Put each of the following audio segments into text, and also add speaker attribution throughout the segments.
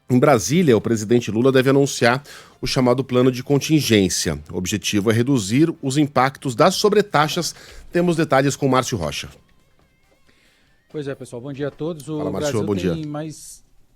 Speaker 1: Em Brasília, o presidente Lula deve anunciar o chamado plano de contingência. O objetivo é reduzir os impactos das sobretaxas. Temos detalhes com Márcio Rocha.
Speaker 2: Pois é, pessoal. Bom dia a todos.
Speaker 1: Fala, Márcio, bom dia.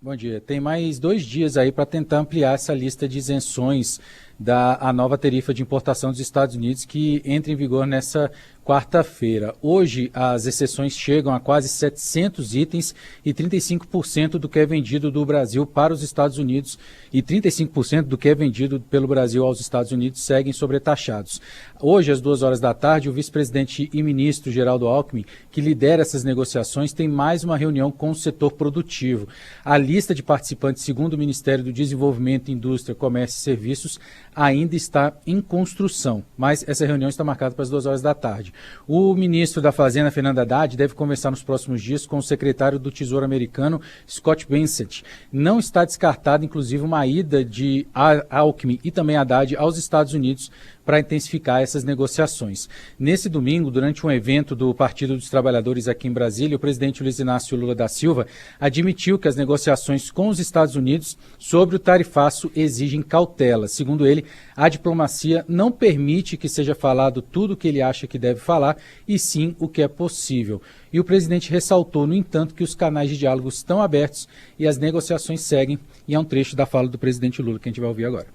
Speaker 2: Bom dia. Tem mais 2 dias aí para tentar ampliar essa lista de isenções da nova tarifa de importação dos Estados Unidos que entra em vigor nessa quarta-feira. Hoje, as exceções chegam a quase 700 itens e 35% do que é vendido do Brasil para os Estados Unidos e 35% do que é vendido pelo Brasil aos Estados Unidos seguem sobretaxados. Hoje, às 2 horas da tarde, o vice-presidente e ministro Geraldo Alckmin, que lidera essas negociações, tem mais uma reunião com o setor produtivo. A lista de participantes, segundo o Ministério do Desenvolvimento, Indústria, Comércio e Serviços, ainda está em construção, mas essa reunião está marcada para as 2 horas da tarde. O ministro da Fazenda, Fernando Haddad, deve conversar nos próximos dias com o secretário do Tesouro americano, Scott Bessent. Não está descartada, inclusive, uma ida de Alckmin e também Haddad aos Estados Unidos para intensificar essas negociações. Nesse domingo, durante um evento do Partido dos Trabalhadores aqui em Brasília, o presidente Luiz Inácio Lula da Silva admitiu que as negociações com os Estados Unidos sobre o tarifaço exigem cautela. Segundo ele, a diplomacia não permite que seja falado tudo o que ele acha que deve falar, e sim o que é possível. E o presidente ressaltou, no entanto, que os canais de diálogo estão abertos e as negociações seguem, e é um trecho da fala do presidente Lula que a gente vai ouvir agora.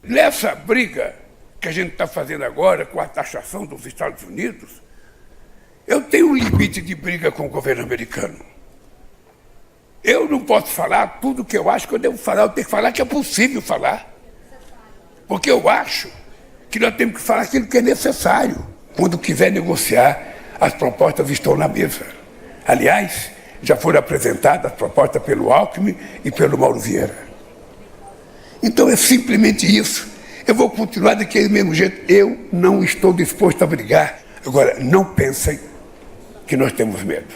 Speaker 3: Nessa briga que a gente está fazendo agora com a taxação dos Estados Unidos, eu tenho um limite de briga com o governo americano. Eu não posso falar tudo o que eu acho que eu devo falar, eu tenho que falar que é possível falar. Porque eu acho que nós temos que falar aquilo que é necessário. Quando quiser negociar, as propostas estão na mesa. Aliás, já foram apresentadas as propostas pelo Alckmin e pelo Mauro Vieira. Então é simplesmente isso. Eu vou continuar daquele mesmo jeito. Eu não estou disposto a brigar. Agora, não pensem que nós temos medo.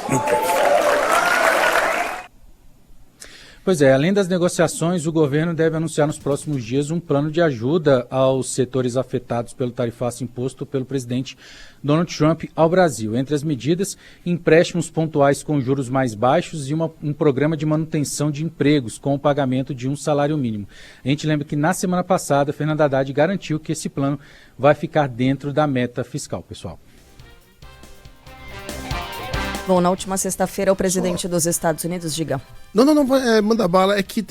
Speaker 3: Não pensem.
Speaker 2: Pois é, além das negociações, o governo deve anunciar nos próximos dias um plano de ajuda aos setores afetados pelo tarifaço imposto pelo presidente Donald Trump ao Brasil. Entre as medidas, empréstimos pontuais com juros mais baixos e um programa de manutenção de empregos com o pagamento de um salário mínimo. A gente lembra que na semana passada, Fernando Haddad garantiu que esse plano vai ficar dentro da meta fiscal, pessoal.
Speaker 4: Bom, na última sexta-feira, o presidente dos Estados Unidos, diga.
Speaker 1: Não, manda bala. É que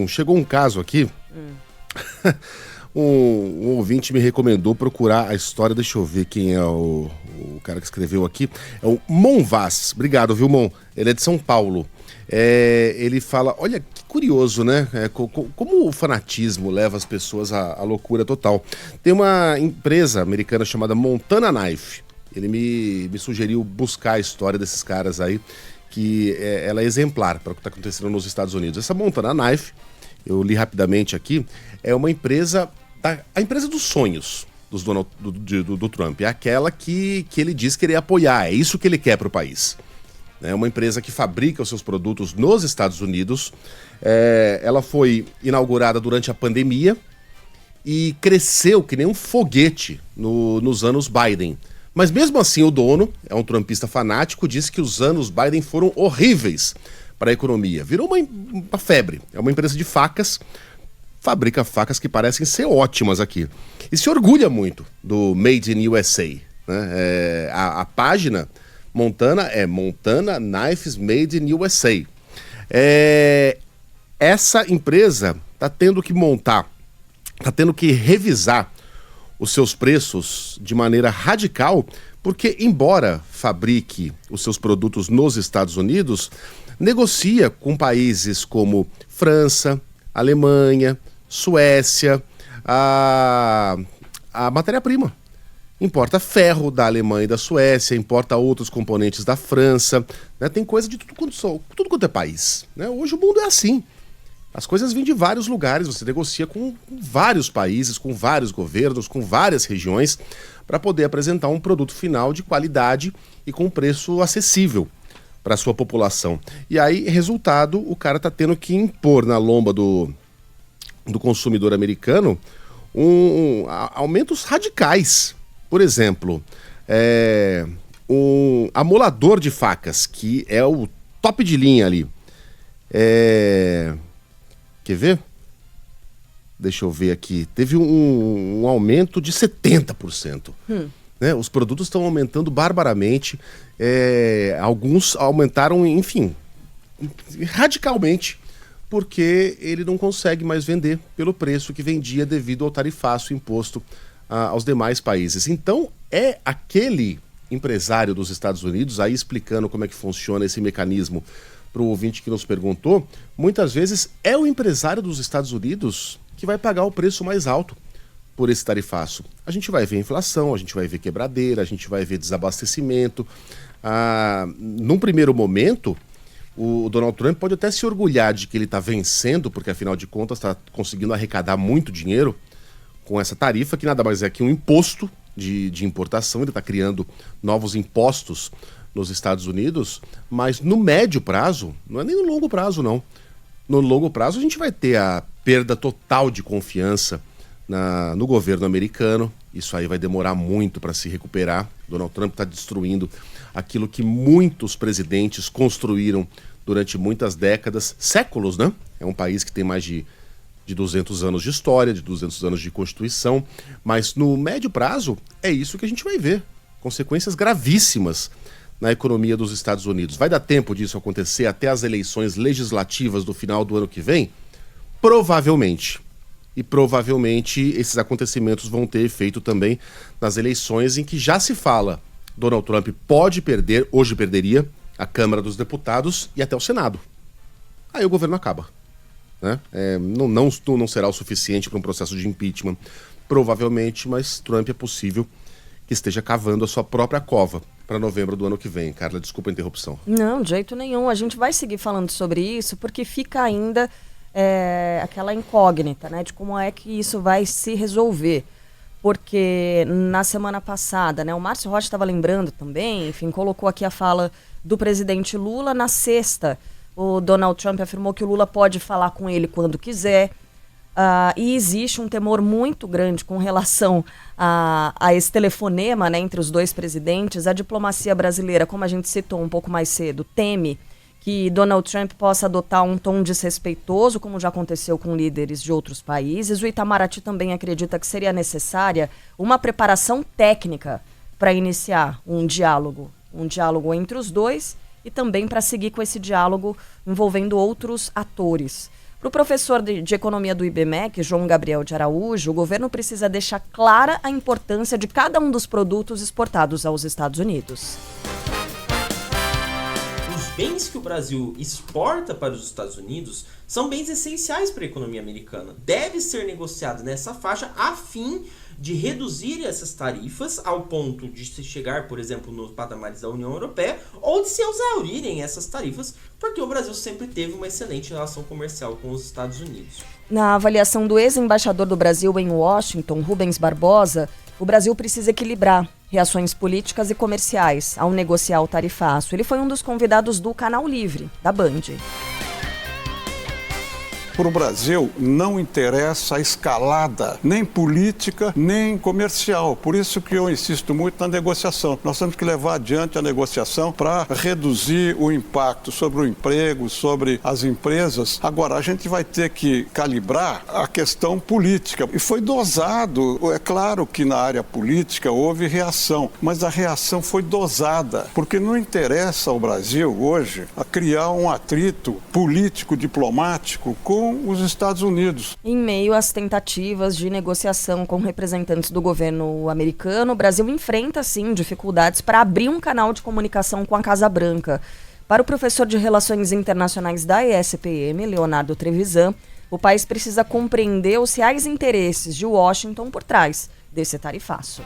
Speaker 1: chegou um caso aqui. Um ouvinte me recomendou procurar a história. Deixa eu ver quem é o cara que escreveu aqui. É o Mon Vaz. Obrigado, viu, Mon? Ele é de São Paulo. Ele fala, olha que curioso, né? Como o fanatismo leva as pessoas à loucura total. Tem uma empresa americana chamada Montana Knife. Ele me sugeriu buscar a história desses caras aí, que ela é exemplar para o que está acontecendo nos Estados Unidos. Essa Montana Knife, eu li rapidamente aqui, é uma empresa, a empresa dos sonhos do Trump. É aquela que ele diz querer apoiar, é isso que ele quer para o país. É uma empresa que fabrica os seus produtos nos Estados Unidos. Ela foi inaugurada durante a pandemia e cresceu que nem um foguete nos anos Biden. Mas mesmo assim o dono, é um trumpista fanático, disse que os anos Biden foram horríveis para a economia. Virou uma febre. É uma empresa de facas, fabrica facas que parecem ser ótimas aqui. E se orgulha muito do Made in USA. Né? A página Montana é Montana Knifes Made in USA. Essa empresa está tendo que montar, está tendo que revisar os seus preços de maneira radical, porque embora fabrique os seus produtos nos Estados Unidos, negocia com países como França, Alemanha, Suécia, a matéria-prima. Importa ferro da Alemanha e da Suécia, importa outros componentes da França, né? Tem coisa de tudo quanto é país. Né? Hoje o mundo é assim. As coisas vêm de vários lugares, você negocia com vários países, com vários governos, com várias regiões, para poder apresentar um produto final de qualidade e com preço acessível para a sua população. E aí, resultado, o cara está tendo que impor na lomba do consumidor americano aumentos radicais. Por exemplo, um amolador de facas, que é o top de linha ali. Quer ver? Deixa eu ver aqui. Teve um aumento de 70%. Né? Os produtos estão aumentando barbaramente. Alguns aumentaram, enfim, radicalmente, porque ele não consegue mais vender pelo preço que vendia devido ao tarifaço imposto aos demais países. Então, é aquele empresário dos Estados Unidos, aí explicando como é que funciona esse mecanismo para o ouvinte que nos perguntou, muitas vezes é o empresário dos Estados Unidos que vai pagar o preço mais alto por esse tarifaço. A gente vai ver inflação, a gente vai ver quebradeira, a gente vai ver desabastecimento. Num primeiro momento, o Donald Trump pode até se orgulhar de que ele está vencendo, porque afinal de contas está conseguindo arrecadar muito dinheiro com essa tarifa, que nada mais é que um imposto de importação. Ele está criando novos impostos nos Estados Unidos, mas no médio prazo, não é nem no longo prazo não, no longo prazo a gente vai ter a perda total de confiança no governo americano. Isso aí vai demorar muito para se recuperar. Donald Trump está destruindo aquilo que muitos presidentes construíram durante muitas décadas, séculos, né? É um país que tem mais de 200 anos de história, de 200 anos de Constituição, mas no médio prazo é isso que a gente vai ver. Consequências gravíssimas na economia dos Estados Unidos. Vai dar tempo disso acontecer até as eleições legislativas do final do ano que vem? Provavelmente. E provavelmente esses acontecimentos vão ter efeito também nas eleições em que já se fala: Donald Trump pode perder, hoje perderia, a Câmara dos Deputados e até o Senado. Aí o governo acaba. Né? Não será o suficiente para um processo de impeachment, provavelmente, mas Trump é possível que esteja cavando a sua própria cova para novembro do ano que vem. Carla, desculpa a interrupção.
Speaker 4: Não, de jeito nenhum. A gente vai seguir falando sobre isso, porque fica ainda aquela incógnita, né, de como é que isso vai se resolver. Porque na semana passada, né, o Márcio Rocha estava lembrando também, enfim, colocou aqui a fala do presidente Lula. Na sexta, o Donald Trump afirmou que o Lula pode falar com ele quando quiser. E existe um temor muito grande com relação a esse telefonema, né, entre os dois presidentes. A diplomacia brasileira, como a gente citou um pouco mais cedo, teme que Donald Trump possa adotar um tom desrespeitoso, como já aconteceu com líderes de outros países. O Itamaraty também acredita que seria necessária uma preparação técnica para iniciar um diálogo entre os dois e também para seguir com esse diálogo envolvendo outros atores. Para o professor de economia do IBMEC, João Gabriel de Araújo, o governo precisa deixar clara a importância de cada um dos produtos exportados aos Estados Unidos.
Speaker 5: Os bens que o Brasil exporta para os Estados Unidos são bens essenciais para a economia americana. Deve ser negociado nessa faixa a fim de reduzir essas tarifas ao ponto de se chegar, por exemplo, nos patamares da União Europeia, ou de se exaurirem essas tarifas, porque o Brasil sempre teve uma excelente relação comercial com os Estados Unidos. Na avaliação do ex-embaixador do Brasil em Washington, Rubens Barbosa, o Brasil precisa equilibrar reações políticas e comerciais ao negociar o tarifaço. Ele foi um dos convidados do Canal Livre, da Band.
Speaker 6: Para o Brasil não interessa a escalada, nem política, nem comercial. Por isso que eu insisto muito na negociação. Nós temos que levar adiante a negociação para reduzir o impacto sobre o emprego, sobre as empresas. Agora, a gente vai ter que calibrar a questão política. E foi dosado. É claro que na área política houve reação, mas a reação foi dosada, porque não interessa ao Brasil hoje a criar um atrito político-diplomático com os Estados Unidos.
Speaker 4: Em meio às tentativas de negociação com representantes do governo americano, o Brasil enfrenta, sim, dificuldades para abrir um canal de comunicação com a Casa Branca. Para o professor de Relações Internacionais da ESPM, Leonardo Trevisan, o país precisa compreender os reais interesses de Washington por trás desse tarifaço.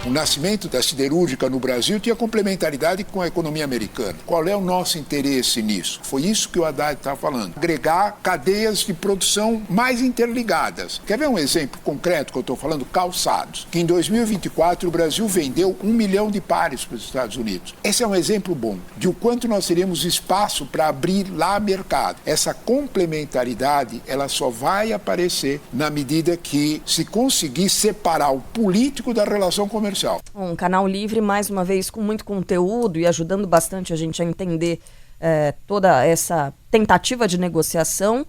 Speaker 7: O nascimento da siderúrgica no Brasil tinha complementaridade com a economia americana. Qual é o nosso interesse nisso? Foi isso que o Haddad está falando. Agregar cadeias de produção mais interligadas. Quer ver um exemplo concreto que eu estou falando? Calçados. Que em 2024 o Brasil vendeu 1 milhão de pares para os Estados Unidos. Esse é um exemplo bom de o quanto nós teremos espaço para abrir lá mercado. Essa complementaridade, ela só vai aparecer na medida que se conseguir separar o político da relação comercial. Um canal livre, mais uma vez, com muito conteúdo e ajudando bastante a gente a entender
Speaker 4: toda essa tentativa de negociação.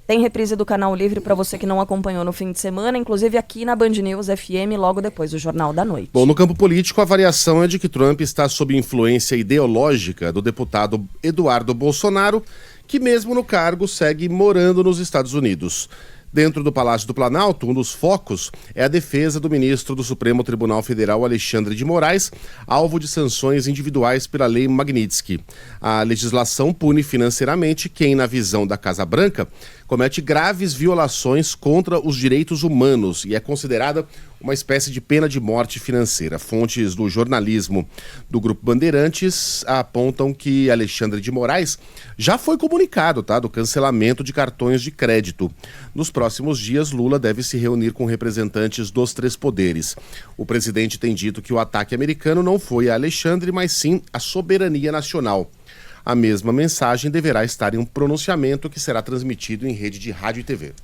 Speaker 4: Tem reprise do Canal Livre para você que não acompanhou no fim de semana, inclusive aqui na Band News FM, logo depois do Jornal da Noite.
Speaker 1: Bom, no campo político, a variação é de que Trump está sob influência ideológica do deputado Eduardo Bolsonaro, que mesmo no cargo segue morando nos Estados Unidos. Dentro do Palácio do Planalto, um dos focos é a defesa do ministro do Supremo Tribunal Federal, Alexandre de Moraes, alvo de sanções individuais pela Lei Magnitsky. A legislação pune financeiramente quem, na visão da Casa Branca, comete graves violações contra os direitos humanos e é considerada uma espécie de pena de morte financeira. Fontes do jornalismo do Grupo Bandeirantes apontam que Alexandre de Moraes já foi comunicado, do cancelamento de cartões de crédito. Nos próximos dias, Lula deve se reunir com representantes dos 3 poderes. O presidente tem dito que o ataque americano não foi a Alexandre, mas sim a soberania nacional. A mesma mensagem deverá estar em um pronunciamento que será transmitido em rede de rádio e TV.